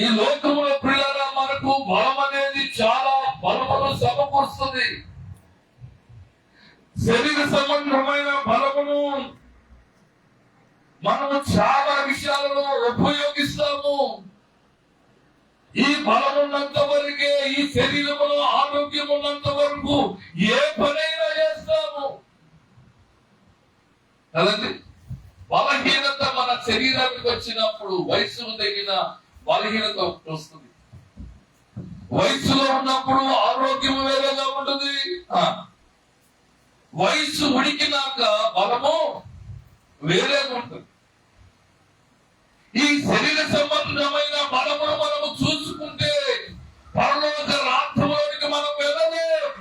ఈ లోకంలో ప్రియులారా మనకు బలం అనేది చాలా బలమును సమకూరుస్తుంది. శరీర సంబంధమైన బలమును మనము చాలా విషయాలలో ఉపయోగిస్తాము. ఈ బలం ఉన్నంత వరకే, ఈ శరీరంలో ఆరోగ్యం ఉన్నంత వరకు ఏ పనైనా చేస్తాము కదండి. బలహీనత మన శరీరానికి వచ్చినప్పుడు వయసుకు తగిన బలహీనత వస్తుంది. వయసులో ఉన్నప్పుడు ఆరోగ్యం వేరేగా ఉంటుంది, వయసు ఉడికినాక బలము వేరేగా ఉంటుంది. ఈ శరీర సంబంధమైన బలమును మనము చూసుకుంటే పరలోక రాజ్యంలోనికి మనం వెళ్ళలేం.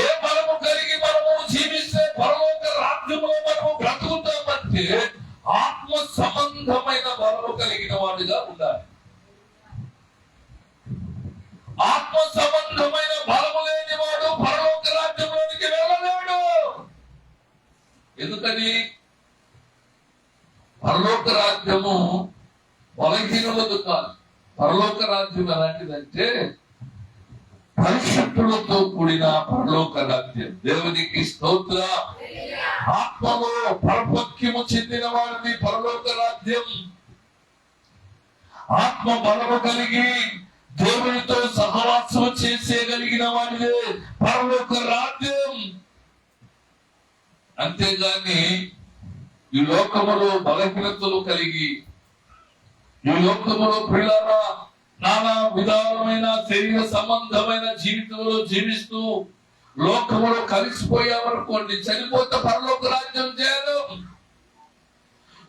ఏ బలము కలిగి మనము జీవిస్తే పరలోక రాజ్యంలో మనము బ్రతుకుతామంటే ఆత్మ సంబంధమైన బలము కలిగిన వాడిగా ఉండాలి. ఆత్మ సంబంధమైన బలము లేని వాడు పరలోక రాజ్యంలోనికి వెళ్ళలేడు. ఎందుకని? పరలోక రాజ్యము బలహీనులతో కాదు. పరలోక రాజ్యం ఎలాంటిదంటే పరిశుద్ధులతో కూడిన పరలోక రాజ్యం. దేవునికి స్తోత్ర. ఆత్మలో పరపక్యము చెందిన వారిది పరలోక రాజ్యం. ఆత్మ బలము కలిగి దేవునితో సహవాసం చేసేయగలిగిన వాడిదే పరలోక రాజ్యం. అంతేగాని ఈ లోకములో బలహీనతలు కలిగి, ఈ లోకములో ప్రియులారా నానా విధాలమైన శరీర సంబంధమైన జీవితంలో జీవిస్తూ లోకములో కలిసిపోయామనుకోండి, చనిపోతే పరలోక రాజ్యం చేయలేం.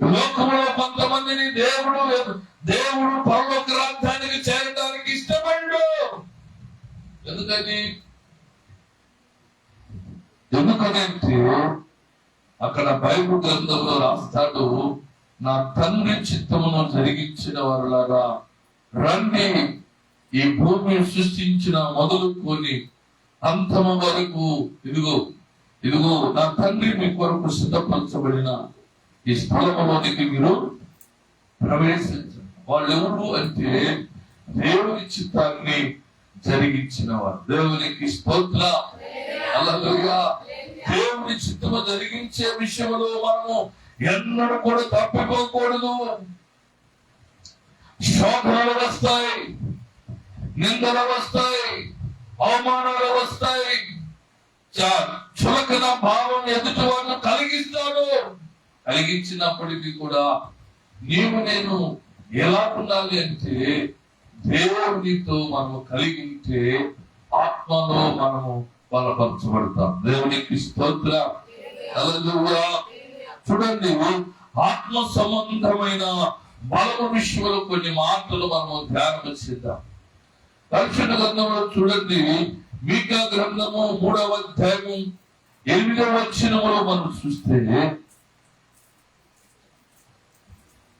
లోకములో కొంతమందిని దేవుడు పరలోక రాజ్యానికి చేరడానికి ఇష్టపడ్డు. ఎందుకనంటే అక్కడ బైబిల్ గ్రంథంలో రాస్తాడు, నా తండ్రి చిత్తమును జరిగించిన వారులాగా రండి, ఈ భూమిని సృష్టించిన మొదలుకొని అంతము వరకు ఇదిగో నా తండ్రి మీ కొరకు సిద్ధపరచబడిన ఈ స్థలములోనికి మీరు ప్రవేశించండి. వాళ్ళు ఎవరు అంటే దేవుని చిత్తాన్ని జరిగించిన వారు. దేవునికి స్తోత్ర. హల్లెలూయా. దేవుని చిత్తము జరిగించే విషయంలో మనము ఎన్నడూ కూడా తప్పిపోకూడదు. శోధనలు వస్తాయి, నిందలు వస్తాయి, అవమానాలు వస్తాయి, చులకన భావం ఎదుటి వారిని కలిగించినప్పటికీ కూడా నేను ఎలా ఉండాలి అంటే దేవునితో మనము కలిగి ఉంటే ఆత్మలో మనము బలపరచబడతాం. దేవునికి స్తోత్ర. హల్లెలూయా. చూడండి, ఆత్మ సంబంధమైన బలము విషయంలో కొన్ని మాటలు మనము ధ్యానం చేద్దాం. పరిశుద్ధ గ్రంథంలో చూడండి, మీకా గ్రంథము 3వ అధ్యాయము 8వ వచనములో మనం చూస్తే,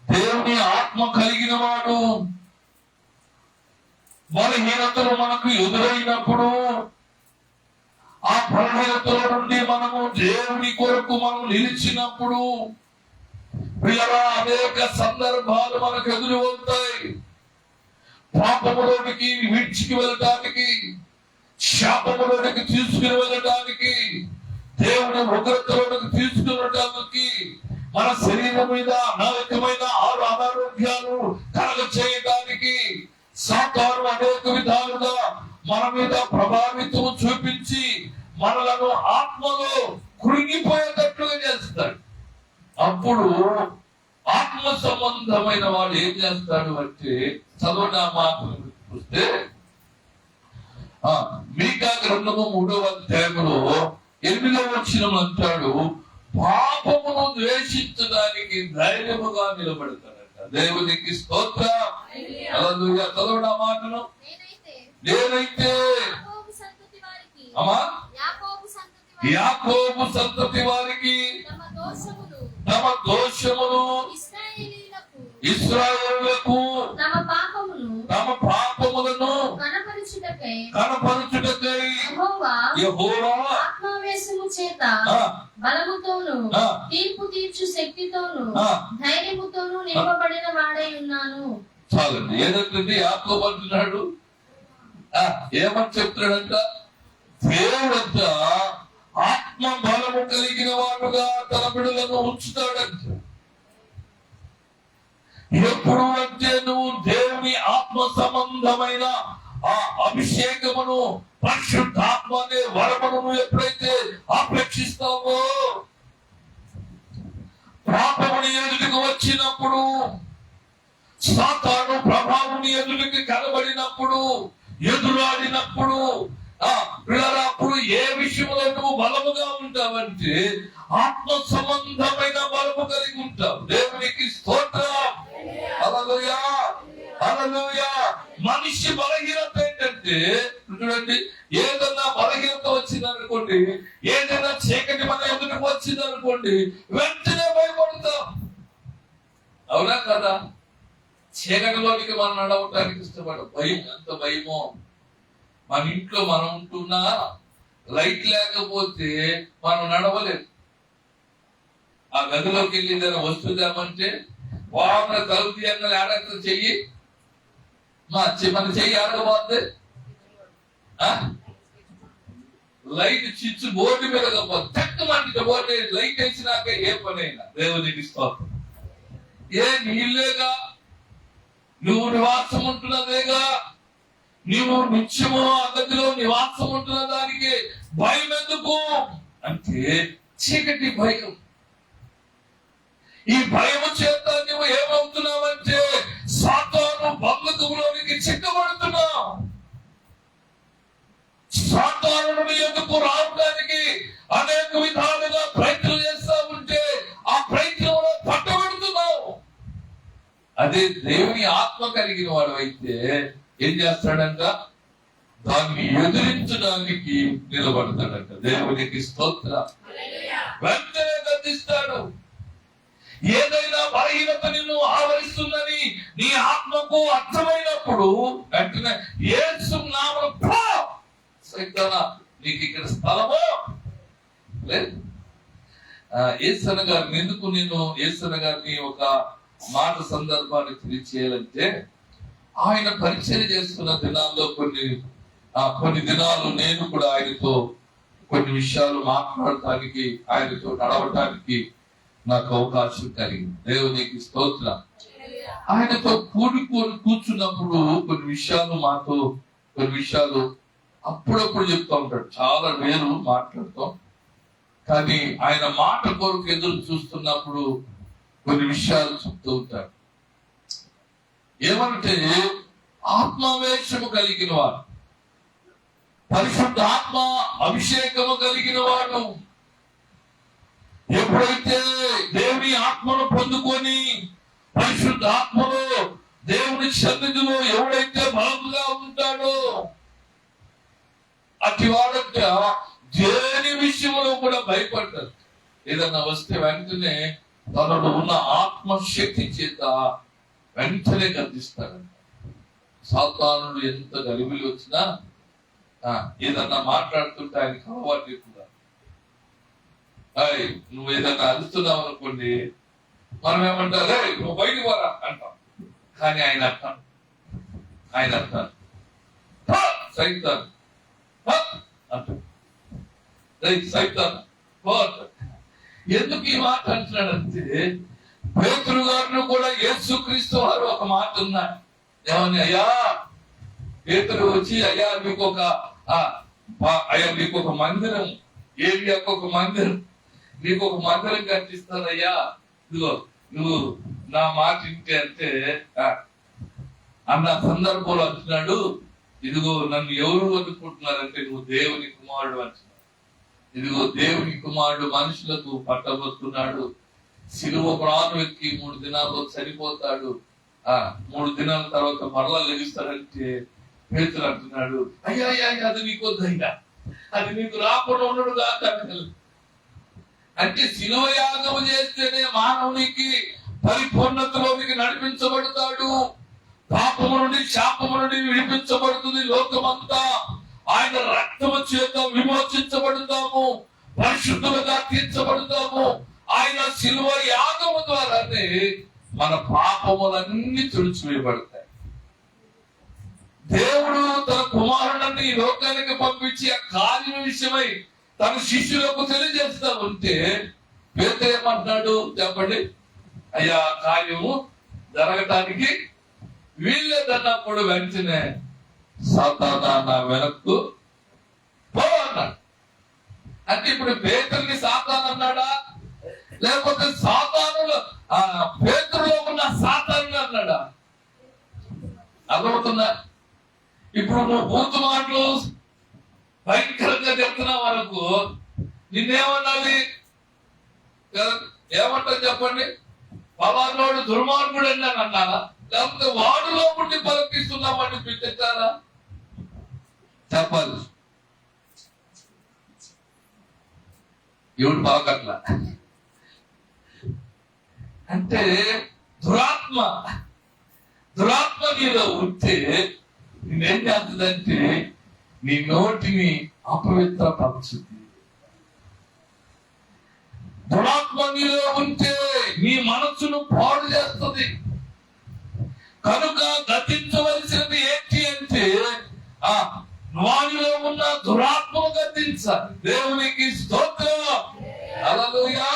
దేవుని ఆత్మ కలిగిన వాడు బలహీనతలు మనకు ఎదురైనప్పుడు ఆ బలహీనతల నుండి మనము దేవుని కొరకు మనం నిలిచినప్పుడు ప్రియరా అనేక సందర్భాలు మనకు ఎదురు అవుతాయి. పాపములోనికి విడిచికి వెళ్ళటానికి, శాపములోనికి తీసుకుని వెళ్ళటానికి, దేవుని ఉగ్రతలోనికి తీసుకువెళ్ళటానికి, మన శరీరం మీద అనేకమైన అనారోగ్యాలు కలగ చేయడానికి సాతాను అనేక విధాలుగా మన మీద ప్రభావితం చూపించి మనలను ఆత్మలో కృంగిపోయేటట్లుగా చేస్తాడు. అప్పుడు ఆత్మ సంబంధమైన వాడు ఏం చేస్తాడు అంటే, చదవనా మాటలు చూస్తే మీకా గ్రంథము 3వ అధ్యాయంలో 8వ వచనం అంటాడు, పాపమును ద్వేషించడానికి ధైర్యముగా నిలబడతాడట. దేవునికి స్తోత్ర. హల్లెలూయా. చదవనా మాటను. నేనైతే యాకోబు సంతతి వారికి తమ దోషమును ఇశ్రాయేలులకు తమ పాపములను కనపరచుటకై యెహోవా ఆత్మావేశము చేత బలముతోను తీర్పు తీర్చు శక్తితోను ధైర్యముతోను నింపబడిన వాడై అయి ఉన్నాను. చాలండి. ఏదంటే యాకోబు అంటున్నాడు, ఏమని చెప్తున్నాడంట, దేవుడంట ఆత్మ బలము కలిగిన వాడుగా తన బిడ్డలను ఉంచుతాడంట. ఎప్పుడు అంటే నువ్వు దేవుని ఆత్మ సంబంధమైన ఆ అభిషేకమును, పరిశుద్ధాత్మ అనే వరమును నువ్వు ఎప్పుడైతే ఆపేక్షిస్తావో, పాపముని ఎదుటికి వచ్చినప్పుడు, సాతాను ప్రభావం ఎదుటికి కనబడినప్పుడు, ఎదురాడినప్పుడు, అప్పుడు ఏ విషయంలో నువ్వు బలముగా ఉంటావంటే ఆత్మ సంబంధమైన బలము కలిగి ఉంటావు. దేవునికి స్తోత్రం. హల్లెలూయా, హల్లెలూయా. మనిషి బలహీనత ఏంటంటే, చూడండి, ఏదన్నా బలహీనత వచ్చిందనుకోండి, ఏదైనా చీకటి మన ఎదుటికి వచ్చిందనుకోండి, వెంటనే భయపడతాం. అవునా కదా? చీకటిలోనికి మనం నడవటానికి ఇష్టపడం. భయం, ఎంత భయమో. మన ఇంట్లో మనం ఉంటున్నా లైట్ లేకపోతే మనం నడవలేదు. ఆ గదిలోకి వెళ్ళి ఏదైనా వస్తుందామంటే వాహన తలుపు తీయంగా ఆడక చెయ్యి, మన చెయ్యి ఆడకపోతే లైట్ చిచ్చు బోర్డు మీద తక్కువ బోర్డు లైట్ వేసినాక ఏ పని అయినా దేవునికి స్తోత్రం. ఏ నీళ్ళేగా, నువ్వు నివాసం ఉంటున్నదేగా, నీవు నిత్యము ఆ గదిలో నివాసం ఉంటున్న దానికి భయం ఎందుకు అంటే చీకటి భయం. ఈ భయము చేత నువ్వు ఏమవుతున్నావంటే సాతాను బంధువులోనికి చిక్కబడుతున్నావు. సాతాను ఎందుకు రావడానికి అనేక విధాలుగా ప్రయత్నం చేస్తా ఉంటే ఆ ప్రయత్నంలో పట్టబడుతున్నావు. అదే దేవుని ఆత్మ కలిగిన వాడు అయితే ఏం చేస్తాడంట, దాన్ని ఎదిరించడానికి నిలబడతాడంట. దేవునికి స్తోత్రం. వెంటనే గద్దిస్తాడు. ఏదైనా బలహీనత నిన్ను ఆవరిస్తుందని నీ ఆత్మకు అర్థమైనప్పుడు వెంటనే యేసు నామములో సైతానా నీకు ఇక్కడ స్థలమో లేదు. యేసన్న గారిని ఎందుకు నేను యేసన్న గారిని ఒక మాట సందర్భాన్ని తెలియచేయాలంటే, ఆయన పరిచయం చేస్తున్న దినాల్లో కొన్ని దినాలు నేను కూడా ఆయనతో కొన్ని విషయాలు మాట్లాడటానికి, ఆయనతో నడవటానికి నాకు అవకాశం కలిగింది. దేవునికి స్తోత్రం. ఆయనతో కూర్చున్నప్పుడు కొన్ని విషయాలు అప్పుడప్పుడు చెప్తా ఉంటాడు. చాలా వేరు మాట్లాడతాం, కానీ ఆయన మాట కొరకు ఎదురు చూస్తున్నప్పుడు కొన్ని విషయాలు చెప్తూ ఉంటాడు. ఏమంటే ఆత్మావేశము కలిగిన వాడు, పరిశుద్ధ ఆత్మ అభిషేకము కలిగిన వాడు ఎప్పుడైతే దేవుని ఆత్మను పొందుకొని పరిశుద్ధ ఆత్మలో దేవుని సన్నిధిలో ఎవడైతే బలముగా ఉంటాడో అతి వాడంటే దేని విషయంలో కూడా భయపడ్డాడు. ఏదన్నా వస్తే వెంటనే తనలో ఉన్న ఆత్మశక్తి చేత వెంటనే గర్దిస్తాడంట. సాతానుడు ఎంత గలిబిలి వచ్చినా ఏదన్నా మాట్లాడుతుంటే ఆయనకి అలవాటు ఎక్కువ. నువ్వు ఏదన్నా అరుస్తున్నావు అనుకోండి, మనం ఏమంటారు, నువ్వు బయటికి పోరా అంటాం. కానీ ఆయన అంటారు సైతాన్ అంటాడు. సైతాన్ ఎందుకు ఈ మాట అంటున్నాడంటే, పేతురు గారిని కూడా యేసుక్రీస్తు వారు ఒక మాట ఉన్నారు. ఏమని, అయ్యా పేతురు వచ్చి, అయ్యా మీకు ఒక మందిరం, ఏలియాకు ఒక మందిరం, నీకు ఒక మందిరం కట్టిస్తానయ్యా, ఇదిగో నువ్వు నా మాట ఇంటి అంటే అన్న సందర్భంలో అంటున్నాడు, ఇదిగో నన్ను ఎవరు అనుకుంటున్నారంటే నువ్వు దేవుని కుమారుడు అంటున్నాడు. ఇదిగో దేవుని కుమారుడు మనుషులకు పట్టబోతున్నాడు, శిలువ ప్రాణం ఎక్కి 3 దినాల్లో చనిపోతాడు, 3 దినాల తర్వాత మరలా లెగిస్తాడంటే పేతురు అంటున్నాడు, అయ్యా అది నీకు వద్దయ్యా, అది నీకు రాకుండా ఉండడు కాక. అంటే శిలువ యాగము చేస్తేనే మానవునికి పరిపూర్ణతలోనికి నడిపించబడతాడు. పాపము నుండి శాపము నుండి విడిపించబడుతుంది లోకమంతా. ఆయన రక్తము చేత విమోచించబడతాము, పరిశుద్ధులుగా తీర్చబడతాము. ఆయన శిలువ యాగము ద్వారానే మన పాపములన్నీ తుడిచివేయబడతాయి. దేవుడు తన కుమారుడిని ఈ లోకానికి పంపించి ఆ కార్యం విషయమై తన శిష్యులకు తెలియజేస్తా ఉంటే పేతురు ఏమంటున్నాడు చెప్పండి? అయ్యా, కార్యము జరగటానికి వీల్లేదన్నప్పుడు వెంటనే సాతానా నా వెనక్కు పో అన్నాడు. అంటే ఇప్పుడు పేతురుని సాతాను అన్నాడా, లేకపోతే సాతానులో పేతురులో ఉన్న సాతాను అన్నాడా? అర్థమవుతుందా? ఇప్పుడు నువ్వు బూతు మాటలు భయంకరంగా చెప్తున్నావు వరకు నిన్నేమన్నాలి? ఏమంటారు చెప్పండి? పలానోడు దుర్మార్గుడు అని అన్నారా, లేకపోతే వాడులో ఉండి పలికిస్తున్నామని పిచ్చారా? చెప్పాలి. ఎవడు పలకట్ల అంటే దురాత్మ నీలో ఉంటే నేనేం చేస్తుందంటే నీ నోటిని అపవిత్రపరుచుద్ది. దురాత్మ నీలో ఉంటే నీ మనస్సును పాడు చేస్తుంది. కనుక గతించవలసినది ఏంటి అంటే వానిలో ఉన్న దురాత్మను గతించాలి. దేవునికి స్తోత్రం. హల్లెలూయా.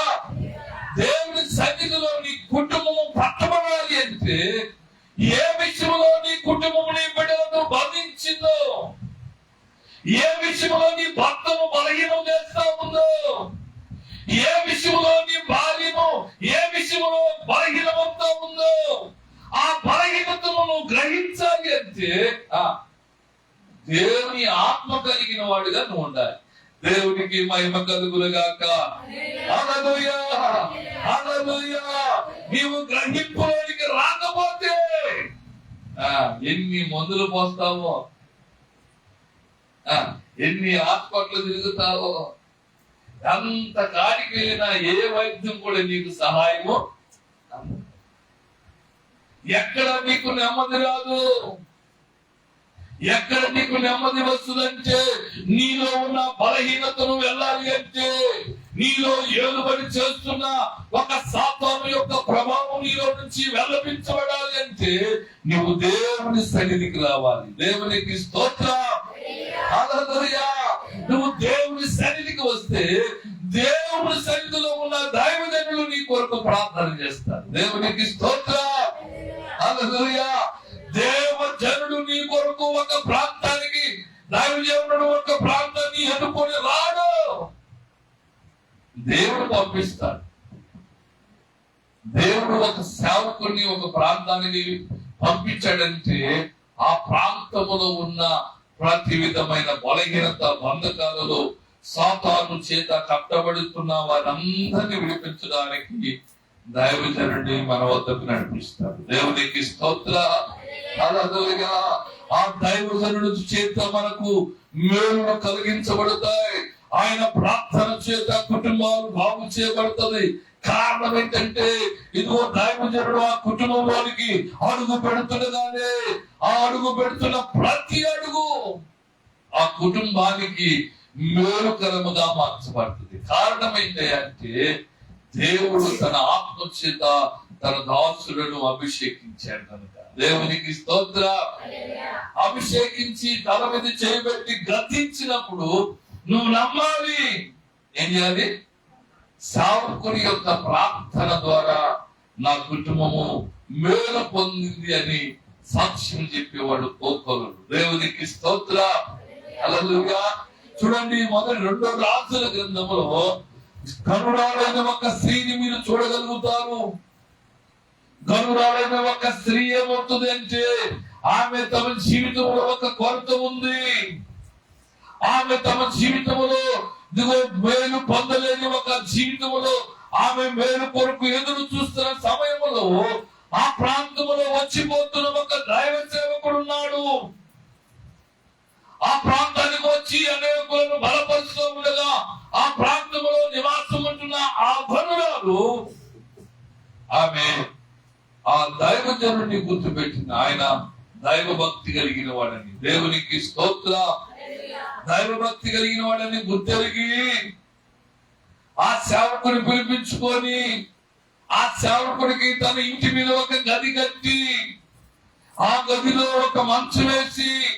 దేవుని సన్నిధిలో నీ కుటుంబము పట్టబడాలి అంటే ఏ విషయంలో నీ కుటుంబం నీ బిడ్డలను బంధించిందో, ఏ విషయంలో నీ భర్తను బలహీనం చేస్తా ఉందో, ఏ విషయంలో నీ భార్యను ఏ విషయంలో బలహీనమవుతా ఉందో, ఆ బలహీనతను నువ్వు గ్రహించాలి అంటే దేవుని ఆత్మ కలిగిన వాడిగా నువ్వు ఉండాలి. దేవునికి మహిమ కలుగులుగాక. హల్లెలూయా, హల్లెలూయా. నీవు గ్రహింపులోనికి రాకపోతే ఎన్ని మందులు పోస్తావో, ఎన్ని హాస్పిటల్ తిరుగుతావో, ఎంత కాడికి వెళ్ళినా ఏ వైద్యం కూడా నీకు సహాయము, ఎక్కడ నీకు నెమ్మది రాదు. ఎక్కడ నీకు నెమ్మది వస్తుందంటే నీలో ఉన్న బలహీనతను వెళ్ళాలి అంటే, నీలో ఏలుబడి చేస్తున్న ఒక సాతాను యొక్క ప్రభావం నీలో నుంచి వెళ్ళపించబడాలి అంటే నువ్వు దేవుని సన్నిధికి రావాలి. దేవునికి స్తోత్రం. హల్లెలూయా. నువ్వు దేవుని సన్నిధికి వస్తే దేవుని సన్నిధిలో ఉన్న దైవజనులు నీ కొరకు ప్రార్థన చేస్తారు. దేవునికి స్తోత్రం. హల్లెలూయా. దేవజనుడు నీ కొరకు ఒక ప్రాంతానికి, దైవజనుడు ఒక ప్రాంతాన్ని ఎన్నుకొని రాడు. దేవుడు పంపిస్తాడు. దేవుడు ఒక సేవకుని ఒక ప్రాంతానికి పంపించాడంటే ఆ ప్రాంతములో ఉన్న ప్రతి విధమైన బలహీనత బంధకాలలో సాతాను చేత కట్టబడుతున్న వారందరినీ విడిపించడానికి దైవజనుడిని మన వద్దకు నడిపిస్తాడు. దేవునికి స్తోత్రం. హల్లెలూయా. ఆ దైవజనుడి చేత మనకు మేలును కలిగించబడతాయి. ఆయన ప్రార్థన చేత కుటుంబాలు బాగు చేయబడుతుంది. కారణం ఏంటంటే ఇదిగో దైవజనుడు ఆ కుటుంబంలోనికి అడుగు పెడుతుండగానే ఆ అడుగు పెడుతున్న ప్రతి అడుగు ఆ కుటుంబానికి మేలుకరముగా మార్చబడుతుంది. కారణం ఏంటి అంటే దేవుడు తన ఆత్మ చేత తన దాసులను అభిషేకించాడు కనుక. దేవునికి స్తోత్రం. అభిషేకించి తల మీద చేయబెట్టి గతించినప్పుడు నువ్వు నమ్మాలి. ఏం చేయాలి? సేవకుని యొక్క ప్రార్థన ద్వారా నా కుటుంబము మేలు పొందింది అని సాక్ష్యం చెప్పేవాడు గొప్పలు. దేవునికి స్తోత్రం. హల్లెలూయా. చూడండి, మొదటి 2 రాజుల గ్రంథములో గనురాలైన ఒక స్త్రీని మీరు చూడగలుగుతారు. గనురాలైన ఒక స్త్రీ ఏమవుతుంది అంటే ఆమె తమ జీవితంలో ఒక కొరత ఉంది. ఆమె తమ జీవితంలో మేలు పొందలేని ఒక జీవితంలో ఆమె మేలు కొరకు ఎదురు చూస్తున్న సమయంలో ఆ ప్రాంతంలో వచ్చిపోతున్న ఒక దైవ సేవకుడు ఉన్నాడు. ఆ ప్రాంతానికి వచ్చి అనేకులను బలపరుస్తూ ఉండగా ఆ ప్రాంతంలో నివాసం ఉంటున్న ఆ గనురాలు ఆమె ఆ దైవజనుడిని గుర్తుపెట్టింది. ఆయన దైవ భక్తి కలిగిన వాడని. దేవునికి స్తోత్రం. దైవ భక్తి కలిగిన వాడని గుర్తెరిగి ఆ సేవకుని పిలిపించుకొని ఆ సేవకుడికి తన ఇంటి మీద ఒక గది కట్టి ఆ గదిలో ఒక మంచం వేసి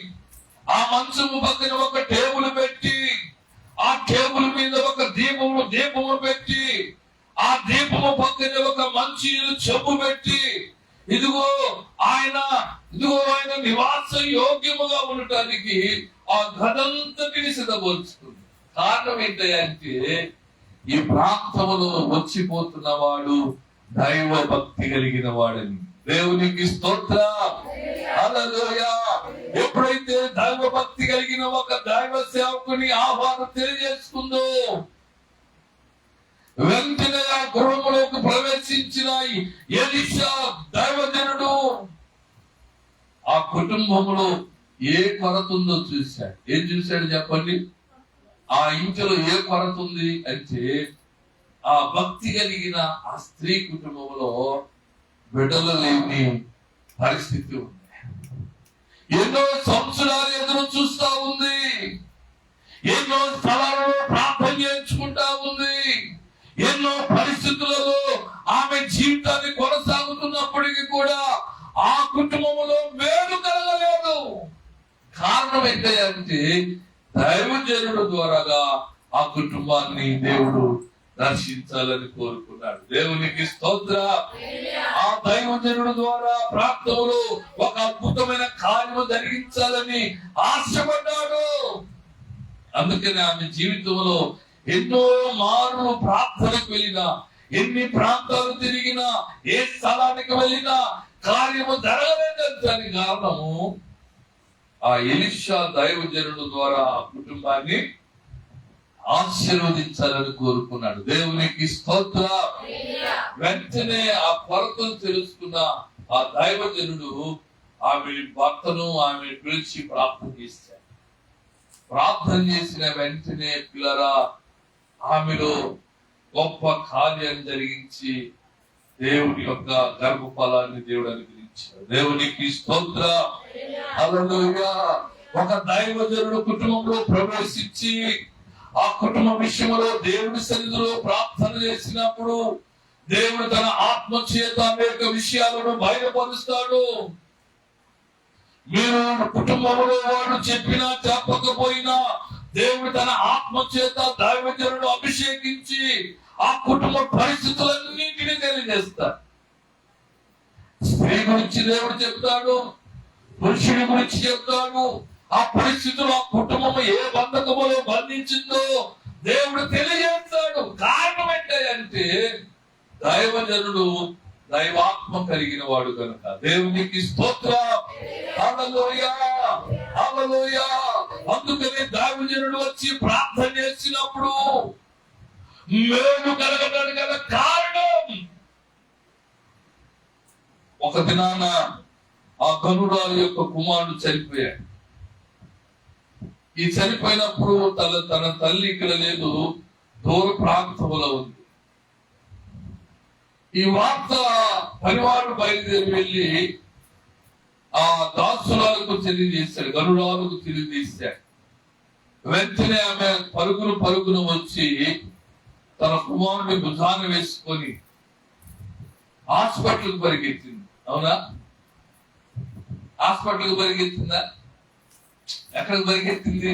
ఆ మంచము పక్కన ఒక టేబుల్ పెట్టి ఆ టేబుల్ మీద ఒక దీపము పెట్టి ఆ దీపము పక్కన ఒక మంచి చెంబు పెట్టి ఇదిగో ఆయన నివాస యోగ్యముగా ఉండటానికి ఆ గదంతటిని సిద్ధపరుచుకుంది. కారణం ఏంటంటే ఈ ప్రాంతంలో వచ్చిపోతున్న వాడు దైవ భక్తి కలిగిన వాడని. దేవునికి స్తోత్రం. హల్లెలూయా. ఎప్పుడైతే దైవ భక్తి కలిగిన ఒక దైవ సేవకుని ఆహ్వానం తెలియజేసుకుందో వెంటనే ఆ గృహంలోకి ప్రవేశించిన ఎలీషా దైవజనుడు ఆ కుటుంబంలో ఏ కొరత ఉందో చూశాడు. ఏం చూశాడు చెప్పండి? ఆ ఇంటిలో ఏ కొరత ఉంది అంటే ఆ భక్తి కలిగిన ఆ స్త్రీ కుటుంబంలో బిడ్డలు లేని పరిస్థితి ఉంది. ఎన్నో సంవత్సరాలు ఎదురు చూస్తా ఉంది. ఎన్నో స్థలాలలో ప్రార్థన చేయించుకుంటా ఉంది. ఎన్నో పరిస్థితులలో ఆమె జీవితాన్ని కొనసాగుతున్నప్పటికీ కూడా ఆ కుటుంబంలో మేలు కలగలేదు. కారణం ఏంటంటే దైవజనుడు ద్వారాగా ఆ కుటుంబాన్ని దేవుడు దర్శించాలని కోరుకున్నాడు. దేవునికి స్తోత్రం. ఆ దైవజనుడు ద్వారా ప్రాంతంలో ఒక అద్భుతమైన కార్యము జరిగించాలని ఆశపడ్డాడు. అందుకని ఆమె జీవితంలో ఎన్నో మార్లు ప్రార్థనకు వెళ్ళినా, ఎన్ని ప్రాంతాలు తిరిగినా, ఏ స్థలానికి వెళ్ళినా కార్యము జరగలేదని కారణము ఆ ఎలీషా దైవజనుడు ద్వారా ఆ కుటుంబాన్ని ఆశీర్వదించాలని కోరుకున్నాడు. దేవునికి స్తోత్రం. వెంటనే ఆ కొరతను తెలుసుకున్న ఆ దైవజనుడు ఆమె భర్తను ఆమె పిలిచి ప్రార్థన చేశాడు. ప్రార్థన చేసిన వెంటనే పిల్లరా ఆమెలో గొప్ప కార్యం జరిగించి దేవుని యొక్క గర్భఫలాన్ని దేవుడు అనుగ్రహించాడు. దేవునికి స్తోత్రం. హల్లెలూయా. ఒక దైవజనుడు కుటుంబంలో ప్రవేశించి ఆ కుటుంబ విషయంలో దేవుడి సన్నిధిలో ప్రార్థన చేసినప్పుడు దేవుడు తన ఆత్మ చేత అనేక విషయాలను బయలుపరుస్తాడు. మీరు కుటుంబంలో వాడు చెప్పినా చెప్పకపోయినా దేవుడు తన ఆత్మ చేత దైవజనుడు అభిషేకించి ఆ కుటుంబ పరిస్థితులన్నింటినీ తెలియజేస్తాడు. స్త్రీ గురించి దేవుడు చెప్తాడు, పురుషుడి గురించి చెప్తాడు. ఆ పరిస్థితులు ఆ కుటుంబం ఏ బంధకములో బంధించిందో దేవుడు తెలియజేస్తాడు. కారణం ఏంటంటే దైవజనుడు దైవాత్మ కలిగిన వాడు కనుక. దేవునికి స్తోత్రం. హల్లెలూయా. హల్లెలూయా. అందుకని దైవజనుడు వచ్చి ప్రార్థన చేసినప్పుడు మేలు కలగడానికి గల కారణం ఒక దినాన ఆ గనురాలు యొక్క కుమారుడు చనిపోయాడు. ఈ చనిపోయినప్పుడు తన తల్లి ఇక్కడ లేదు, దూర ప్రాంతంలో ఉంది. ఈ వార్త పనివాడు బయలుదేరి వెళ్ళి ఆ దాసురాలకు తెలియజేశాడు, గనురాలకు తెలియజేశాడు. వెంటనే ఆమె పరుగున వచ్చి తన కుమారుని భుజాన వేసుకొని హాస్పిటల్కి పరిగెత్తింది. అవునా? హాస్పిటల్కి పరిగెత్తిందా? ఎక్కడికి పరిగెత్తింది?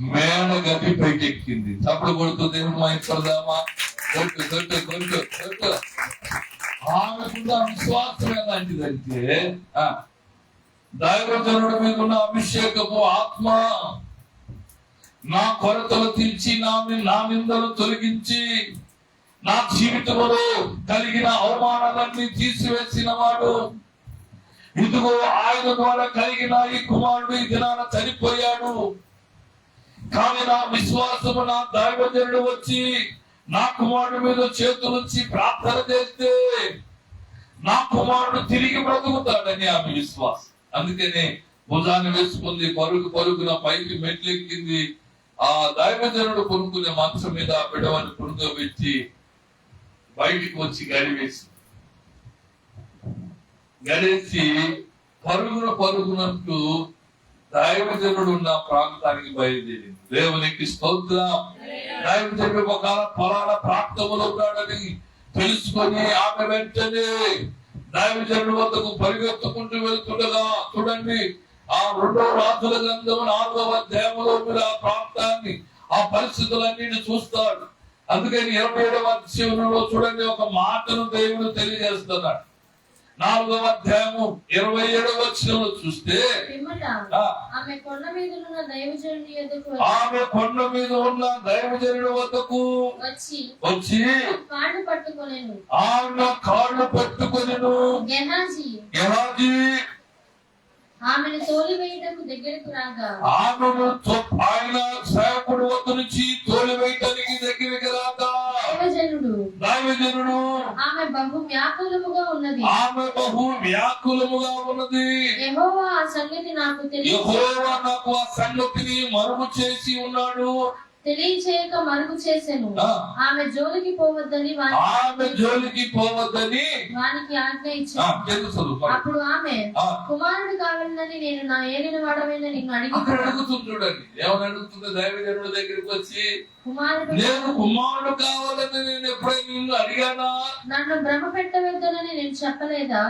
మేడ గది పైకెక్కింది. చప్పుడు కొడుతూ దేవుడు మా ఇంటదామా కొట్టు. ఆమెకున్న విశ్వాసం ఎలాంటిదంటే దైవజనుడి మీద ఉన్న అభిషేకపు ఆత్మ నా కొరతలు తీర్చి నా నిందలు తొలగించి నా జీవితంలో కలిగిన అవమానాలన్నీ తీసివేసిన వాడు. ఇదిగో ఆయన ద్వారా కలిగిన ఈ కుమారుడు ఈ దినాన చనిపోయాడు. కానీ నా విశ్వాసము నా దైవజనుడు వచ్చి నా కుమారుడి మీద చేతులుంచి ప్రార్థన చేస్తే నా కుమారుడు తిరిగి బ్రతుకుతాడని ఆమె విశ్వాసం. అందుకనే భుజాన్ని వేసుకుంది, పరుగున పైకి మెట్లెక్కింది. ఆ దైవజనుడు కొనుక్కునే మంచం మీద బిడ్డవాన్ని కొనుక్కోబెట్టి బయటికి వచ్చి గడేసి పరుగునట్టు దైవజనుడు ఉన్న ప్రాంతానికి బయలుదేరింది. దేవునికి స్తోత్రం. దైవజనుడు ఒక ఫలానా ప్రాంతంలో ఉన్నాడని తెలుసుకొని ఆమె వెంటనే దైవజనుడి వద్దకు పరిగెత్తుకుంటూ వెళ్తుండగా చూడండి, ఆ 2వ రాజుల గ్రంథం 4వ అధ్యాయంలో మీరు ఆ ప్రాంతాన్ని, ఆ పరిస్థితులన్నిటిని చూస్తాడు. అందుకని 27వ అధ్యాయంలో చూడండి, ఒక మాటను దేవుడు తెలియజేస్తున్నాడు. 4వ అధ్యాయము 27వ వచనంలో చూస్తే, పిమ్మట ఆమె కొండ మీద ఉన్న దైవజనుడి యొద్దకు ఆమె కొండ మీద ఉన్న దైవజనుడి వద్దకు వచ్చి కాళ్ళు పట్టుకొనెను. ఆమె కాళ్ళు పట్టుకొనెను. గెహాజీ ఆమెను తోలివేయుటకు దగ్గరకు రాగా, ఆమెను ఆయన సేవకుడు వద్ద నుంచి తోలివేయటానికి దగ్గరికి రాగా, దైవజనుడు ఆమె బహు వ్యాకులముగా ఉన్నది. యెహోవా ఆ సంగతి నాకు యెహోవా ఆ సంగతిని మరుగు చేసి ఉన్నాడు, తెలియచేయక మరుగు చేసెను. ఆమె జోలికి పోవద్దని వానికి ఆజ్ఞ ఇచ్చాను. అప్పుడు ఆమె, కుమారుడు కావాలని నేను నా ఏలిన వాడమైన నిన్ను అడుగుతుంది. చూడండి ఏమని అడుగుతుంది దైవజనుడి దగ్గరికి వచ్చి, నేను కుమారుడు కావాలని నేను ఎప్పుడైనా నిన్ను అడిగానా? నన్ను భ్రమ పెట్టవద్దని నేను చెప్పలేదా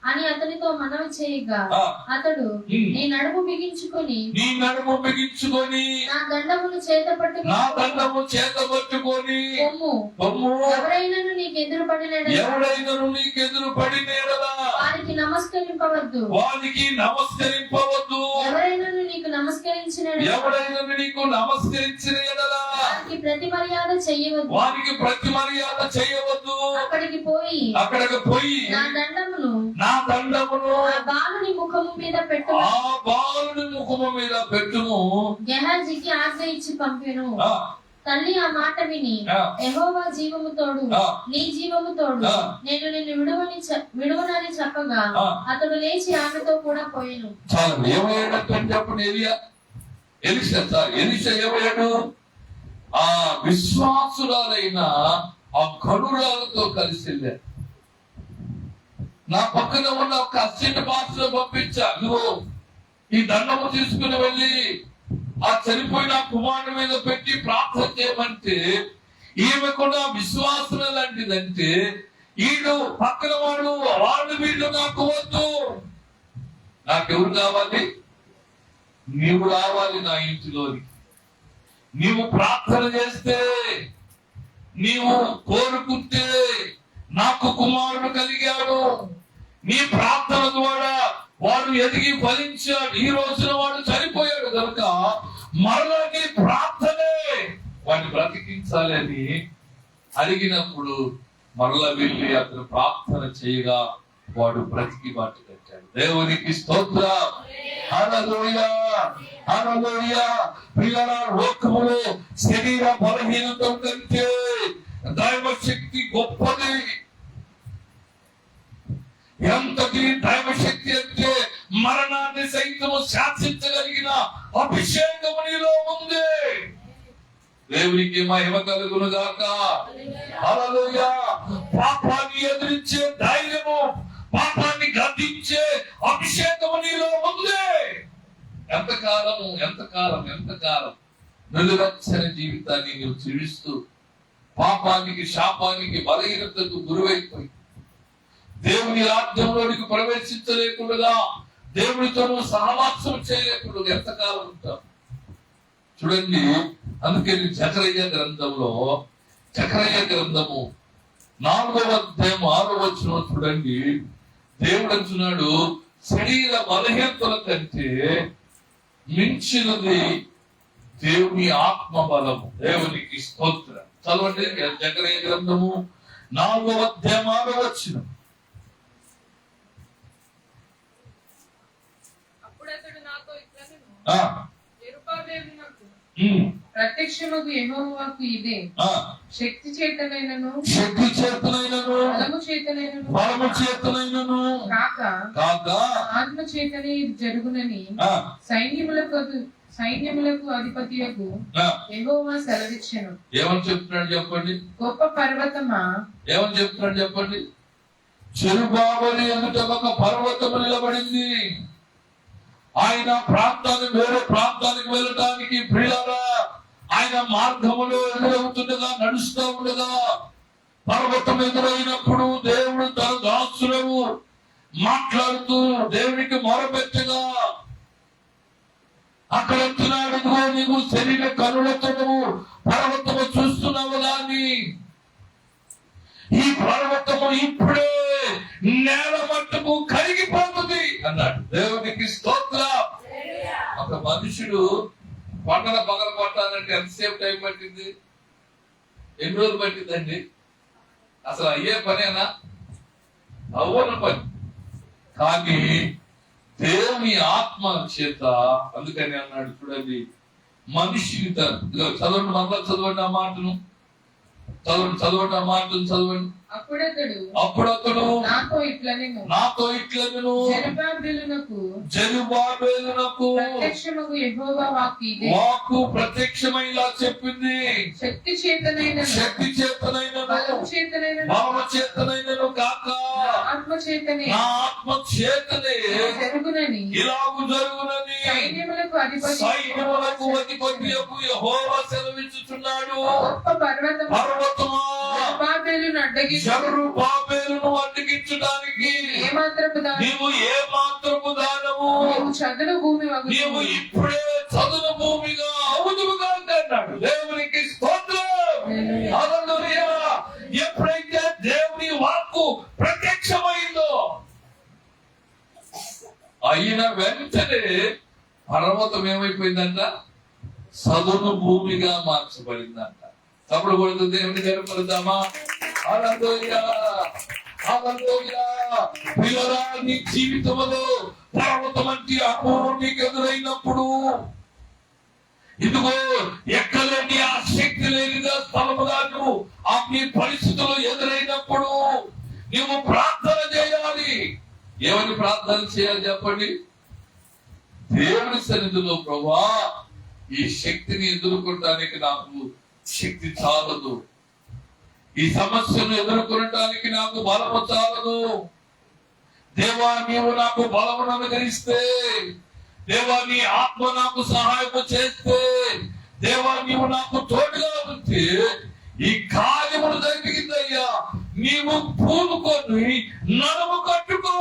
అని అతనితో మనవి చేయగా, అతడు నీ నడుము బిగించుకొని నా దండమును చేత పట్టుకొని ఎవరైనాను నీకు ఎదురు పడినేడలా వారికి నమస్కరింపవద్దు. ఎవరైనాను నీకు నమస్కరించిన వారికి ప్రతి మర్యాద చెయ్యవద్దు. అక్కడికి పోయి నా దండమును ఆ బాలుని ముఖము మీద పెట్టుము. గెహాజీకి ఆజ్ఞ ఇచ్చి పంపెను. తల్లి ఆ మాట విని, యెహోవా జీవము తోడు, నీ జీవము తోడు, నేను నిన్ను విడువనని చెప్పగా, అతడు లేచి ఆమెతో కూడా పోయెను. చెప్పండి, ఎలీషా ఏమయ్యాడు? ఆ విశ్వాసురాలైన ఆ గనురాలతో కలిసి వెళ్ళాడు. నా పక్కన ఉన్న ఒక అసిస్టెంట్ పాస్టర్ పంపించా, నువ్వు ఈ దండము తీసుకుని వెళ్ళి ఆ చనిపోయిన కుమారుడి మీద పెట్టి ప్రార్థన చేయమంటే, ఈమె కూడా విశ్వాసం లాంటిదంటే, ఈడు పక్కన వాళ్ళు వీళ్ళు నాకు వద్దు, నాకెవరు కావాలి? నీవు రావాలి నా ఇంటిలోని. నీవు ప్రార్థన చేస్తే, నీవు కోరుకుంటే నాకు కుమారుడు కలిగాడు. నీ ప్రార్థన ద్వారా వాడు ఎదిగి ఫలించాడు. ఈ రోజున వాడు చనిపోయాడు కనుక మరలా నీ ప్రార్థనే వాడిని బ్రతికించాలి అని అడిగినప్పుడు మరలా వెళ్ళి అతను ప్రార్థన చేయగా వాడు బ్రతికి బాట కట్టాడు. దేవునికి స్తోత్రం. హల్లెలూయా, హల్లెలూయా. ప్రియులారా, లోకములో శరీర బలహీనత కంటే దైవ శక్తి గొప్పది. ఎంతటి దైవ శక్తి అంటే మరణాన్ని సైతము శాసించగలిగిన అభిషేకము నీలో ఉంది. దేవునికి మహిమ కలుగును గాక. హల్లెలూయా. పాపాన్ని ఎదిరించే ధైర్యము, పాపాన్ని గద్దించే అభిషేకము నీలో ఉంది. ఎంతకాలం నిలువెచ్చని జీవితాన్ని నీవు జీవిస్తూ పాపానికి, శాపానికి, బలహీనతకు గురువైపోయి దేవుని రాజ్యంలోనికి ప్రవేశించలేకుండా, దేవునితో సహవాసం చేయలేకుండా ఎంతకాలం ఉంటాం? చూడండి, అందుకని జకరయ్య గ్రంథము 4వ అధ్యాయం 6వ వచనం చూడండి, దేవుడు అంటున్నాడు, శరీర బలహీనతల కంటే మించినది దేవుని ఆత్మ బలము. దేవునికి స్తోత్రం. చదవండి జకరయ్య గ్రంథము 4వ అధ్యాయం 6వ వచనం. ప్రత్యక్షముగు యెహోవాకు ఇదే శక్తి చేతనైనను బలము చేతనైనను కాక ఆత్మ చేతనే ఇది జరుగునని సైన్యములకు అధిపతియగు యెహోవా సెలవిచ్చెను. ఏమని చెప్తున్నాడు చెప్పండి? గొప్ప పర్వతమా, ఏమని చెప్తున్నాడు చెప్పండి? చెరుబాబుని ఎదుట ఒక పర్వతము నిలబడింది. ఆయన ప్రాంతాన్ని వేరే ప్రాంతానికి వెళ్ళడానికి ప్రియులారా, ఆయన మార్గములో ఎదురవుతుండగా, నడుస్తూ ఉండగా పర్వతం ఎదురైనప్పుడు దేవుడు తన దాసులను మాట్లాడుతూ దేవునికి మొరపెట్టగా అక్కడ అంటున్నాడు, నీవు శరీర కనులతో పర్వతము చూస్తున్నావు గాని ఈ పర్వతము ఇప్పుడే నేల మట్టుకు కరిగిపోతుంది అన్నాడు. దేవునికి స్తోత్రం. ఒక మనుషుడు కొండల పగల కొట్టాలంటే ఎంతసేపు టైం పట్టింది? ఎన్ని రోజులు పట్టిందండి? అసలు అయ్యే పనేనా? అవ్వని పని. కానీ దేవుని ఆత్మ చేత, అందుకని అన్నాడు చూడండి, మనిషిని చదవండి, మరలా చదవండి ఆ మాటను, చదవండి ఆ మాటను చదవండి. అప్పుడు అతడు నాతో ఇట్లనెను, జెరుబ్బాబెలునకు ప్రత్యక్షమగు యెహోవా వాక్కు ప్రత్యక్షమై ఇలా చెప్పింది, శక్తి చేతనైన బలము చేతనైనను కాక ఆత్మ చేతనే జరుగునని ఇలాగు జరుగునని సైన్యములకు అధిపతి యెహోవా సెలవిచ్చుచున్నాడు. గొప్ప పర్వతమా జెరుబ్బాబెలును జెరుబ్బాబెలును అడ్డగించడానికి నీవు ఏ మాత్రపు దానము, నీవు ఇప్పుడే చదును భూమిగా అవుదువుగా అన్నాడు. దేవునికి స్తోత్రం. హల్లెలూయా. ఎప్పుడైతే దేవుని వాక్కు ప్రత్యక్షమైందో అయిన వెంటనే పర్వతం ఏమైపోయిందంట? సదును భూమిగా మార్చబడిందంట. తప్పుడు కొడుతూ దేవుని కనపడదామా? హల్లెలూయా, హల్లెలూయా. ప్రియులారా, నీ జీవితంలో పర్వతం వంటి అనుభవం నీకు ఎదురైనప్పుడు, ఇదిగో ఎక్కలేని ఆ శక్తి లేనిదా స్థలముగా నువ్వు ఆ నీ పరిస్థితులు ఎదురైనప్పుడు నువ్వు ప్రార్థన చేయాలి. ఏమని ప్రార్థన చేయాలి చెప్పండి? దేవుని సన్నిధిలో, ప్రభువా, ఈ శక్తిని ఎదుర్కొనడానికి నాకు శక్తి చాలదు, ఈ సమస్యను ఎదుర్కొనడానికి నాకు బలము చాలదు. దేవా, నీవు నాకు బలమును అనుగ్రహిస్తే, దేవా నీ ఆత్మ నాకు సహాయం చేస్తే, దేవా నీవు నాకు తోడుగా ఉంటే ఈ కార్యములు జరిగిందయ్యా, నీవు పూనుకొని నడుము కట్టుకో,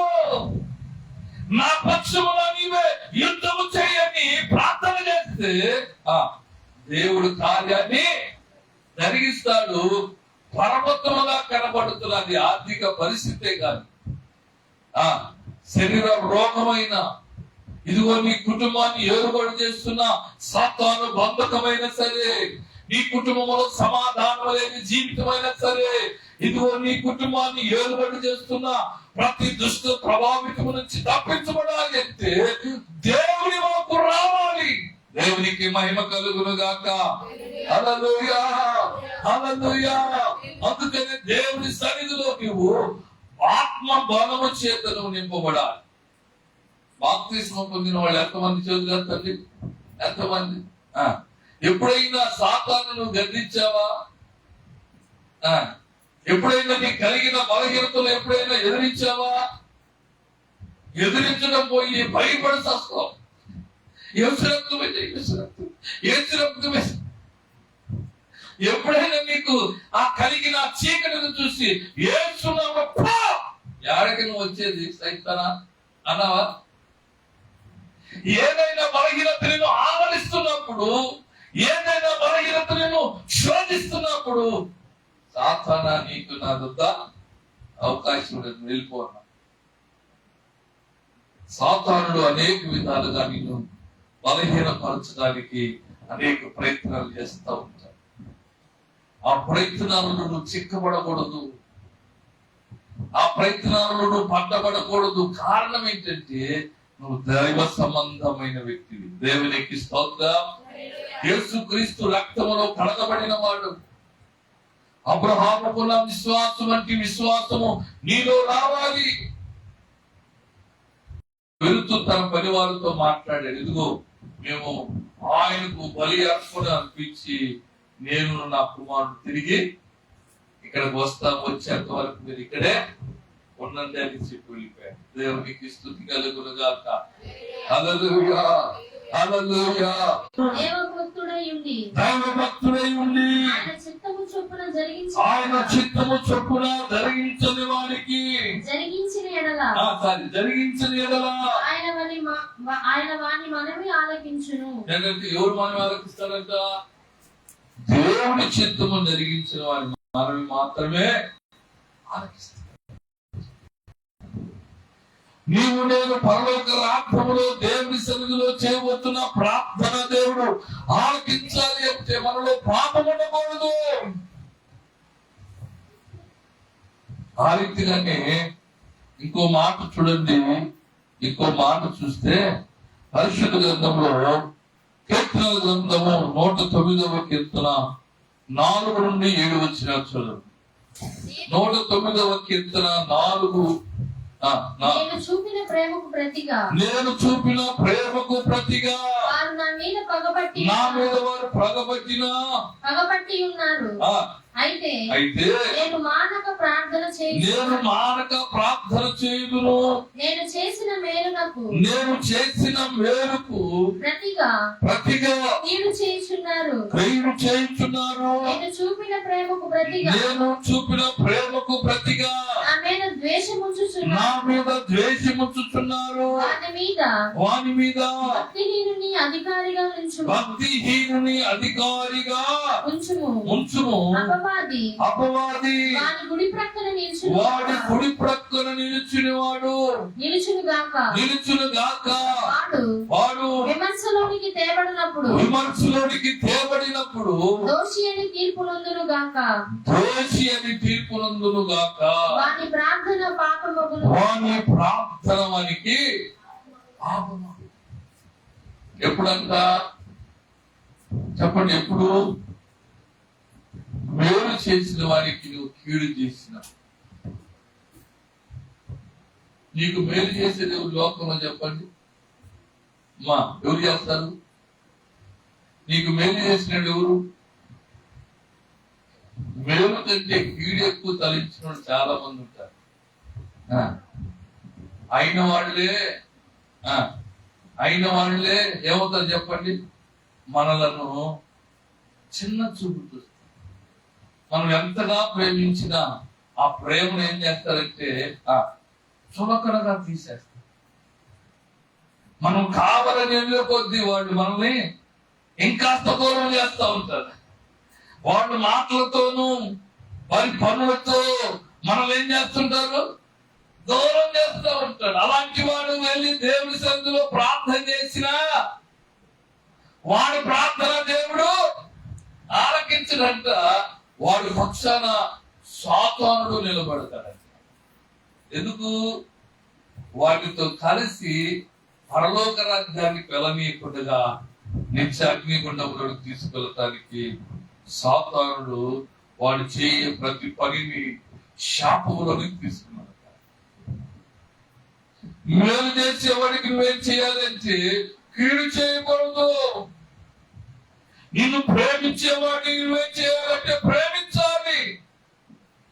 నా పక్షములో నీవే యుద్ధము చేయని ప్రార్థన చేస్తే దేవుడు కార్యాన్ని జరిగిస్తాడు. పర్వతములా కనబడుతున్నది ఆర్థిక పరిస్థితే కాదు, శరీర రోగమైన, ఇదిగో నీ కుటుంబాన్ని ఏర్పాటు చేస్తున్న సాతాను బంధకమైనా సరే, నీ కుటుంబంలో సమాధానం లేని జీవితమైనా సరే, ఇదిగో నీ కుటుంబాన్ని ఏర్పాటు చేస్తున్న ప్రతి దుష్ట ప్రభావితం నుంచి తప్పించబడాలి అంటే దేవుని వాక్కు రావాలి. దేవునికి మహిమ కలుగును గాక. హల్లెలూయా, హల్లెలూయా. అందుకని దేవుని సన్నిధిలో నువ్వు ఆత్మ బలము చేత నువ్వు నింపబడాలి. బాప్తిస్మం పొందిన వాళ్ళు ఎంతమంది చేతులు? ఎంతమంది? ఎప్పుడైనా సాతాను నువ్వు గద్దించావా? ఎప్పుడైనా నీకు కలిగిన బలహీనతలు ఎప్పుడైనా ఎదిరించావా? ఎదిరించడం పోయి భయపడి వస్తావు. ఎప్పుడైనా నీకు ఆ కలిగిన చీకటిని చూసి ఏడ్చున్నావా? ఏడకి నువ్వు వచ్చేది సైతానా అన్నావా? ఏదైనా బలహీనతను ఆవరిస్తున్నప్పుడు, ఏదైనా బలహీనతను శోధిస్తున్నప్పుడు సాతానా నీకు నా వద్ద అవకాశం ఉండదు, వెళ్ళిపోన్నా. సాతానుడు అనేక విధాలుగా నిన్ను బలహీనపరచడానికి అనేక ప్రయత్నాలు చేస్తూ ఉంటాడు. ఆ ప్రయత్నాలను నువ్వు చిక్కబడకూడదు, ఆ ప్రయత్నాలను నువ్వు పడ్డబడకూడదు. కారణం ఏంటంటే నువ్వు దైవ సంబంధమైన వ్యక్తివి. దేవునికి స్తోత్రం. యేసుక్రీస్తు రక్తములో కడగబడిన వాడు. అబ్రహాముకున్న విశ్వాసం వంటి విశ్వాసము నీలో రావాలి. వెళుతూ తన పరివారితో మాట్లాడాడు, ఇదిగో మేము ఆయనకు బలి అర్పణ అర్పించి నేను నా కుమారుడు తిరిగి ఇక్కడికి వచ్చేంత వరకు మీరు ఇక్కడే ఉండండి అని చెప్పి వెళ్ళిపోయాడు. దేవునికి స్తుతి కలుగును గాక. హల్లెలూయా, హల్లెలూయా. దైవభక్తుడై ఉండి ఆయన చిత్తము చొప్పున ఆయన చిత్తము చొప్పున జరిగించని వారికి జరిగించిన ఎడల జరిగించిన ఎడల ఆయన వాని మనవి ఆలకించును. ఎవరు మనవి ఆలకిస్తారంట? దేవుని చిత్తము జరిగించిన వారి మనవి మాత్రమే ఆలకిస్తారు. నీవు నేను పరలోక రాజ్యములో దేవుని సన్నిధిలో చేయబోతున్న ప్రార్థన దేవుడు ఆలకించాలి అంటే మనలో పాపం ఉండకూడదు. ఆ రీతిగానే ఇంకో మాట చూడండి, ఇంకో మాట చూస్తే పరిశుద్ధ గ్రంథంలో కీర్తనల గ్రంథము 109వ కీర్తన 4 నుండి 7 వచ్చిన చూడండి. 109వ కీర్తన 4. నేను చూపిన ప్రేమకు ప్రతిగా వారు నా మీద పగబట్టి ఉన్నారు. అయితే నేను మానక ప్రార్థన చేయుదును. నేను చేసిన మేలుకు ప్రతిగా కీడు చేయుచున్నారు. నేను చూపిన ప్రేమకు ప్రతిగా నా మీద ద్వేషముంచుచున్నారు. వాని మీద భక్తిహీనుని అధికారిగా ఉంచుము. అపవాది వాడి గుడి ప్రక్కన నిలుచును గాక. వాడు విమర్శలోనికి తేబడినప్పుడు దోషి అని తీర్పు నందును గాక. వాని ప్రార్థన వానికి ఎప్పుడంట చెప్పండి? ఎప్పుడు? మేలు చేసిన వారికి నువ్వు కీడు చేసిన. నీకు మేలు చేసేది ఎవరు లోకంలో? చెప్పండి మా, ఎవరు చేస్తారు? నీకు మేలు చేసిన ఎవరు? మేలు కంటే కీడు ఎక్కువ తలించిన చాలా మంది ఉంటారు. అయిన వాళ్ళే ఏమవుతారు చెప్పండి? మనలను చిన్న చూపు చూస్తారు. మనం ఎంతగా ప్రేమించినా ఆ ప్రేమను ఏం చేస్తారంటే చులకనగా తీసేస్తారు. మనం కావాలని వెళ్ళే కొద్దీ వాళ్ళు మనల్ని ఇంకాస్త దూరం చేస్తూ ఉంటారు. వాళ్ళు మాటలతోనూ వారి పనులతో మనల్ని ఏం చేస్తుంటారు? దూరం చేస్తూ ఉంటాడు. అలాంటి వాడు వెళ్ళి దేవుని సన్నిధిలో ప్రార్థన చేసినా వాడి ప్రార్థన దేవుడు ఆలకించడంట. వాడి పక్షాన సాతానుడు నిలబడతాడంట. ఎందుకు? వాటితో కలిసి పరలోక రాజ్యానికి వెళ్ళనీయకుండా నిత్య అగ్నిగుండంలోకి తీసుకెళ్ళటానికి సాతానుడు వాడు చేయే ప్రతి పనిని శాపంలోకి తీసుకున్నాడు. మేలు చేసేవాడికి నువ్వేం చేయాలంటే కీడు చేయకూడదు. నిన్ను ప్రేమించేవాడిని నువ్వేం చేయాలంటే ప్రేమించాలి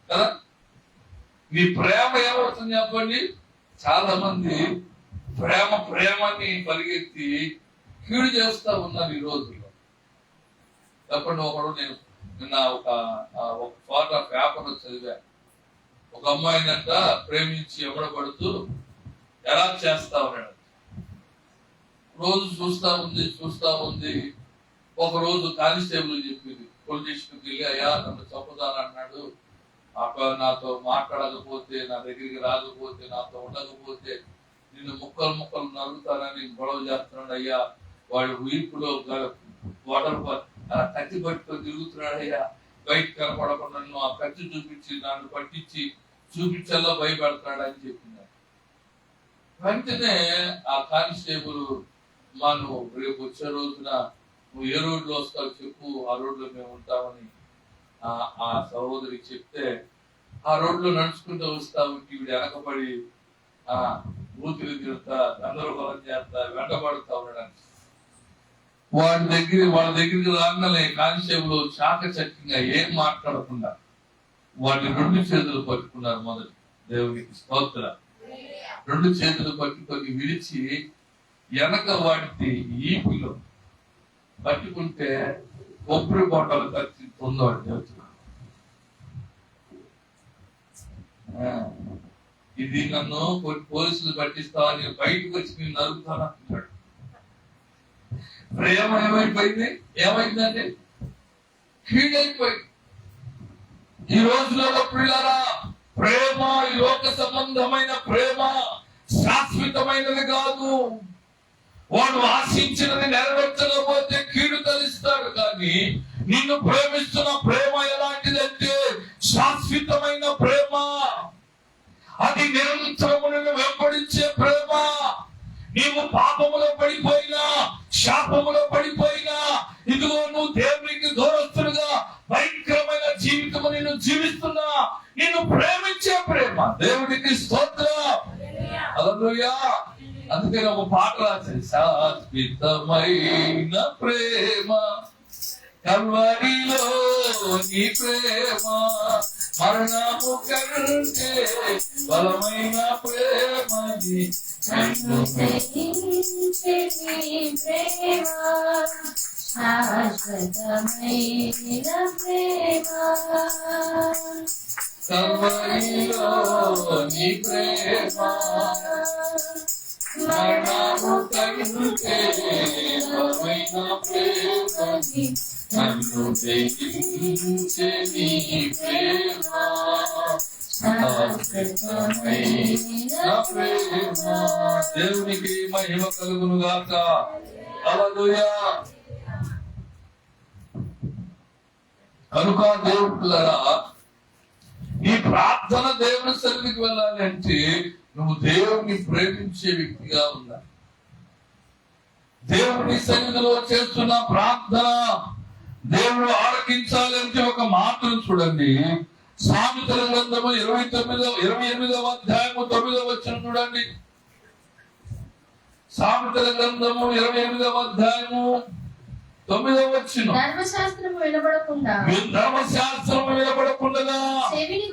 కదా. నీ ప్రేమ ఏమవుతుంది చెప్పండి? చాలా మంది ప్రేమని పరిగెత్తి కీడు చేస్తా ఉన్నారు ఈ రోజుల్లో. చెప్పండి, ఒకడు నేను నిన్న ఒక చోట పేపర్ చదివా. ఒక అమ్మాయినంట ప్రేమించి ఎవడబడుతూ ఎలా చేస్తా ఉన్నాడు. రోజు చూస్తా ఉంది. ఒక రోజు కానిస్టేబుల్ చెప్పింది, పోలీస్ స్టేషన్కి వెళ్ళి, అయ్యా నన్ను చంపుతాను అన్నాడు, నాతో మాట్లాడకపోతే, నా దగ్గరికి రాకపోతే, నాతో ఉండకపోతే నిన్ను ముక్కలు నలుగుతానని గొడవ చేస్తున్నాడు అయ్యా. వాడు వీపులో కత్తి పట్టుకొని తిరుగుతున్నాడు అయ్యా. బయట కనపడకుండా నన్ను ఆ కత్తి చూపించి నన్ను పట్టించి చూపించల్లా భయపడతాడు అని చెప్పింది. వెంటనే ఆ కానిస్టేబుల్, నువ్వు రేపు వచ్చే రోజున నువ్వు ఏ రోడ్లో వస్తావు చెప్పు, ఆ రోడ్లో మేము ఉంటామని ఆ సహోదరికి చెప్తే, ఆ రోడ్లో నడుచుకుంటూ వస్తా ఉంటే వీడు వెనకబడి ఊపిరి తిరుగుతా గందరగోళం చేస్తా వెంటబడుతా ఉన్నాడు. వాళ్ళ దగ్గరికి రాగానే కానిస్టేబుల్ చాకచక్యంగా ఏం మాట్లాడకుండా వాడిని 2 చేతులు పట్టుకున్నారు. మొదటి దేవునికి స్తోత్ర. 2 చేతులు పట్టుకొని విడిచి వెనక వాడికి ఈపిలో పట్టుకుంటే కొబ్బరి బొట్టలు ఖర్చు పొందవాడు. ఇది నన్ను పోలీసులు పట్టిస్తావా, నేను బయటకు వచ్చి నేను నరుకుతాను అంటాడు. ప్రేమ ఏమైపోయింది? ఏమైందండి? కీడైపోయింది. ఈ రోజులలో పిల్లరా, ప్రేమ ఈ లోక సంబంధమైన ప్రేమ శాశ్వతమైనది కాదు. వాడు ఆశించినది నెరవేర్చకపోతే కీడు తలిస్తాడు. కానీ నిన్ను ప్రేమిస్తున్న ప్రేమ ఎలాంటిదంటే శాశ్వతమైన ప్రేమ. అది నిరంతరము నిన్ను వెంబడించే ప్రేమ. నీవు పాపములో పడిపోయినా, శాపములో పడిపోయినా, ఇదిగో నువ్వు దేవునికి దూరస్తులుగా భయంకరమైన జీవితము నిన్ను జీవిస్తున్నా, నిన్ను ప్రేమించే ప్రేమ. దేవుడికి స్తోత్రం. హల్లెలూయా. అందుకని ఒక పాట రాశారు, శాశ్వతమైన ప్రేమ కల్వరిలో నీ ప్రేమ, మరణము కంటే బలమైన ప్రేమది, నన్ను ప్రేమించే నీ ప్రేమ శాశ్వతమైన ప్రేమ. కల్వరిలో నీ ప్రేమ మరణము కంటే బలమైన ప్రేమది, నన్ను ప్రేమించే నీ ప్రేమ శాశ్వతమైన ప్రేమ. దేవునికి మహిమ కలుగును గాక. హల్లెలూయా. కనుక దేవుడులారా, నీ ప్రార్థన దేవుని సన్నిధికి వెళ్ళాలి అంటే నువ్వు దేవుని ప్రేమించే వ్యక్తిగా ఉండాలి. దేవుని సన్నిధిలో చేస్తున్న ప్రార్థన దేవుడు ఆలకించాలంటే ఒక మాటను చూడండి. సామెతల గ్రంథము 28వ అధ్యాయము 9వ వచనం చూడండి. సామెతల గ్రంథము 28వ అధ్యాయము 9వ వచనం. ధర్మశాస్త్రము వినబడకుండా చెవిని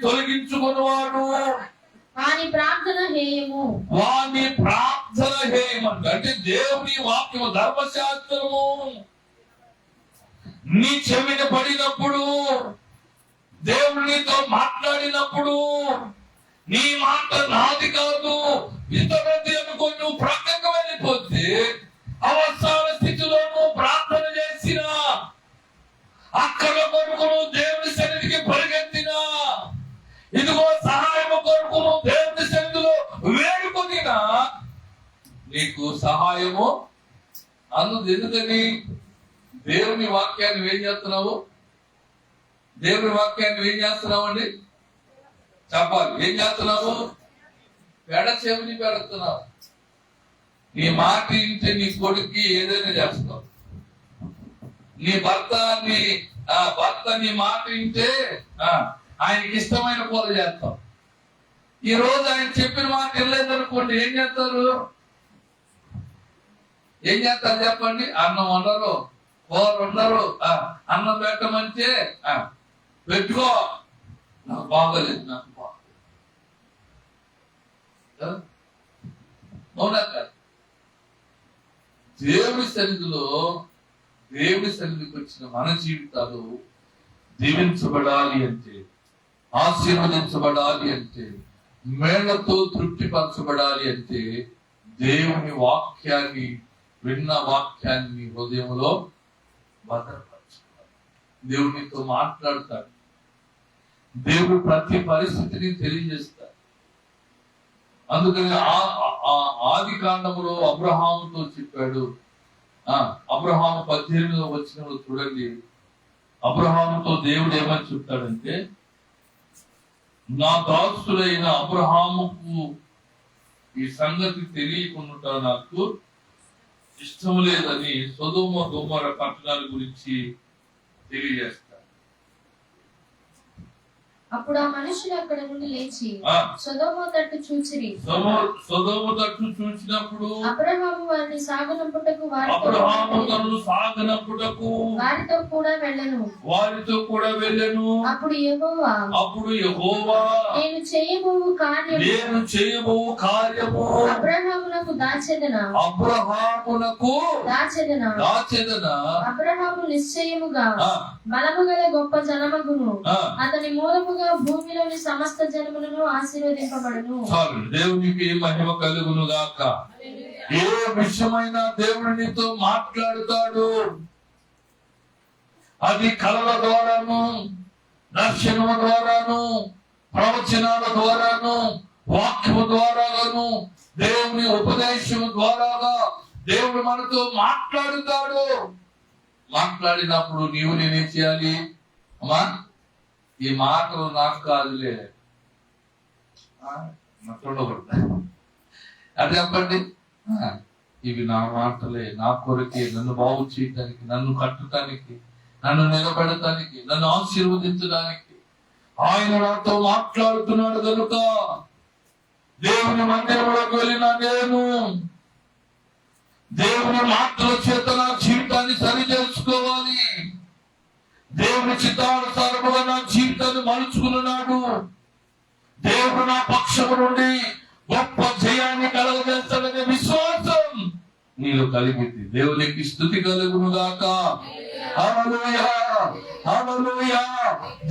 తొలగించుకొనువాడు వాని ప్రార్థన హేయము. వాని ప్రార్థన హేయమంట. అంటే దేవుని వాక్యము, ధర్మశాస్త్రము నీ చెవిని పడినప్పుడు, దేవునితో మాట్లాడినప్పుడు, నీ మాట నాది కాదు ఇతరులది అనుకో నువ్వు ప్రక్కకు వెళ్ళిపోతే, అవసర స్థితిలో నువ్వు ప్రార్థన చేసినా, అక్కడ కొరకు నువ్వు దేవుని సన్నిధికి పరిగెత్తినా, ఇదిగో సహాయం కొరకు నువ్వు దేవుని సన్నిధిలో వేడుకొనినా, నీకు సహాయము అందుకు. ఎందుకని? దేవుని వాక్యాన్ని ఏం చేస్తున్నావు? దేవుని వాక్యాన్ని ఏం చేస్తున్నావు అండి? చెప్పాలి. ఏం చేస్తున్నావు? పెడ చెవిని పెడుతున్నావు. నీ మాట ఇంటే నీ కొడుక్కి ఏదైనా చేస్తావు. నీ భర్త నీ మాట వింటే ఆయనకి ఇష్టమైన కూర చేస్తాం. ఈ రోజు ఆయన చెప్పిన మాట వెళ్ళలేదనుకోండి, ఏం చేస్తారు? చెప్పండి. అన్నం వండరు, కూర వండరు. అన్నం పెట్టమంటే పెట్టుకో, నాకు బాగోలేదు, నాకు బాగోలేదు. అవునా కాదు? దేవుడి సన్నిధికి వచ్చిన మన జీవితాలు దీవించబడాలి అంటే, ఆశీర్వదించబడాలి అంటే, మేళ్లతో తృప్తిపరచబడాలి అంటే, దేవుని వాక్యాన్ని, విన్న వాక్యాన్ని హృదయంలో భద్రపరచుకోవాలి. దేవునితో మాట్లాడతాడు. దేవుడు ప్రతి పరిస్థితిని తెలియజేస్తాడు. అందుకని ఆది కాండములో అబ్రహాముతో చెప్పాడు. అబ్రహాము 18వ వచనంలో చూడండి. అబ్రహాముతో దేవుడు ఏమని చెప్తాడంటే, నా దాసుడైన అబ్రహాముకు ఈ సంగతి తెలియకుండా నాకు ఇష్టం లేదని సొదొమ గొమొర పట్టణాల గురించి తెలియజేస్తాడు. అప్పుడు ఆ మనుషులు అక్కడ నుండి లేచి సొదొమ తట్టు చూచిరి. సొదొమ తట్టు చూచినప్పుడు అబ్రహాము వారిని సాగనంపుటకు వారితో కూడా వెళ్ళెను. అప్పుడు యెహోవా నేను చేయబోవు కార్యము అబ్రహామునకు అబ్రహామునకు దాచెదనా అబ్రహాము నిశ్చయముగా బలము గల గొప్ప జనమగును, అతని మూలముగా భూమిలోని సమస్త జనములను ఆశీర్వదింపబడును. దేవునికి మహిమ కలుగును గాక. ఏ విషయమైన దేవుడు నీతో మాట్లాడుతాడు. అది కళల ద్వారాను, దర్శనము ద్వారాను, ప్రవచనాల ద్వారాను, వాక్యము ద్వారాను, దేవుని ఉపదేశం ద్వారాగా దేవుడు మనతో మాట్లాడుతాడు. మాట్లాడినప్పుడు నీవు నేనేం చేయాలి? అమ్మా, ఈ మాటలు నాకు కాదులే చూడకూడదు. అది చెప్పండి, ఇవి నా మాటలే, నా కొరకే, నన్ను బాగు చేయటానికి, నన్ను కట్టడానికి, నన్ను నిలబెడటానికి, నన్ను ఆశీర్వదించడానికి ఆయన నాతో మాట్లాడుతున్నాడు. కనుక దేవుని మందిరంలోకి వెళ్ళిన నేను దేవుని మాటల చేత నా జీవితాన్ని సరి చేసుకోవాలి. దేవుని చిత్తానుసారముగా నా జీవితాన్ని మలుచుకున్నాడు. దేవుడు నా పక్షము నుండి గొప్ప జయాన్ని కలగజేస్తాడనే విశ్వాసం నీలో కలిగింది. దేవునికి స్తుతి కలుగును గాక. హల్లెలూయా, హల్లెలూయా.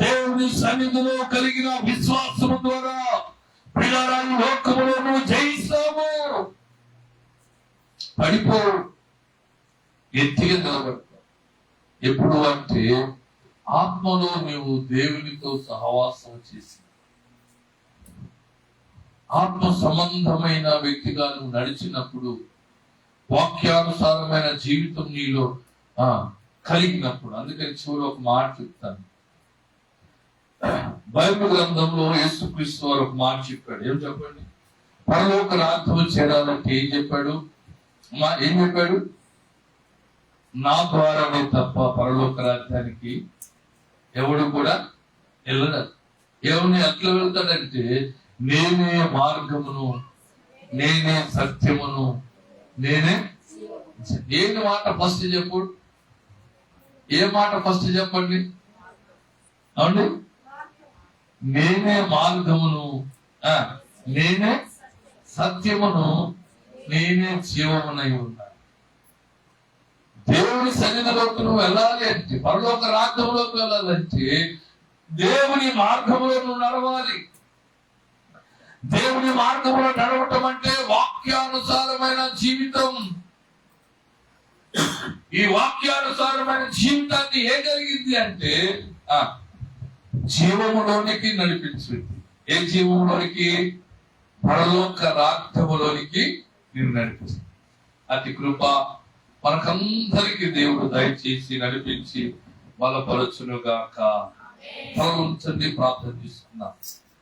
దేవుని సన్నిధిలో కలిగిన విశ్వాసము ద్వారా పిల్లరాని లోకములో నువ్వు జయిస్తావు. పడిపో, ఎత్తిగా నిలబడతావు. ఎప్పుడు అంటే ఆత్మలో నువ్వు దేవునితో సహవాసం చేసి ఆత్మ సంబంధమైన వ్యక్తిగా నువ్వు నడిచినప్పుడు, వాక్యానుసారమైన జీవితం నీలో కలిగినప్పుడు. అందుకని చివరి ఒక మాట చెప్తాను. బైబిల్ గ్రంథంలో యేసుక్రీస్తు వారు ఒక మాట చెప్పాడు. ఏం చెప్పండి? పరలోక రాజ్యము చేరాలంటే ఏం చెప్పాడు? ఏం చెప్పాడు? నా ద్వారానే తప్ప పరలోక రాజ్యానికి ఎవడు కూడా వెళ్ళడు. ఎవరిని ఎట్లా వెళ్తాడంటే, నేనే మార్గమును, నేనే సత్యమును, నేనే. ఏంటి మాట ఫస్ట్ చెప్పు? ఏ మాట ఫస్ట్ చెప్పండి? అవునండి, నేనే మార్గమును, నేనే సత్యమును, నేనే జీవమునై ఉన్నా. దేవుని సన్నిధిలోకి నువ్వు వెళ్ళాలి అంటే, పరలోక రాజ్యంలోకి వెళ్ళాలంటే దేవుని మార్గంలో నువ్వు నడవాలి. దేవుని మార్గంలో నడవటం అంటే వాక్యానుసారమైన జీవితం. ఈ వాక్యానుసారమైన జీవితాన్ని ఏం కలిగింది అంటే జీవములోనికి నడిపించింది. ఏ జీవములోనికి? పరలోక రాజ్యములోనికి నేను నడిపించింది. అతి కృప మనకందరికి దేవుడు దయచేసి నడిపించి బలపరచునుగాక. తలవంచండి, ప్రార్థన చేసుకున్నాం.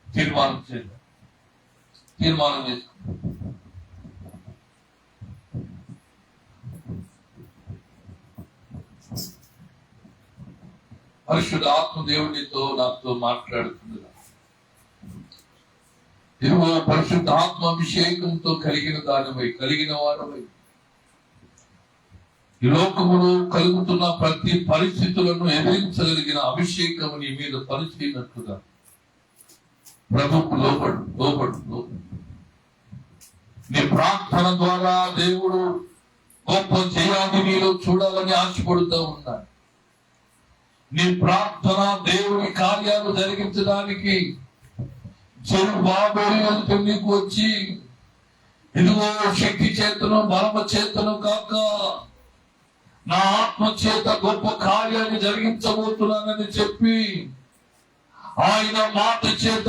తీర్మానం చేద్దాం. తీర్మానం చేసుకున్నాం. పరిశుద్ధ ఆత్మ దేవుడితో నాతో మాట్లాడుతుంది. ఇదిగో పరిశుద్ధ ఆత్మ అభిషేకంతో కలిగిన దానివై, కలిగిన వారమై, ఈ లోకములో కలుగుతున్న ప్రతి పరిస్థితులను ఎదిరించగలిగిన అభిషేకం నీ మీద పరిచయినట్లుగా ప్రభుకు లోబడు. నీ ప్రార్థన ద్వారా దేవుడు గొప్ప జయాన్ని నీలో చూడాలని ఆశపడుతూ ఉన్నాడు. నీ ప్రార్థన దేవుని కార్యాలు జరిగించడానికి జెరుబ్బాబెలు నీకు వచ్చి, ఇదిగో శక్తి చేతను బలమ చేతను కాక నా ఆత్మ చేత గొప్ప కార్యాన్ని జరిగించబోతున్నానని చెప్పి ఆయన మాట చేత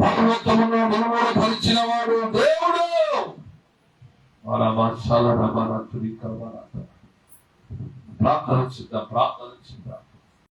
పర్వతమును నిలబడపరిచిన వాడు దేవుడు. ప్రార్థన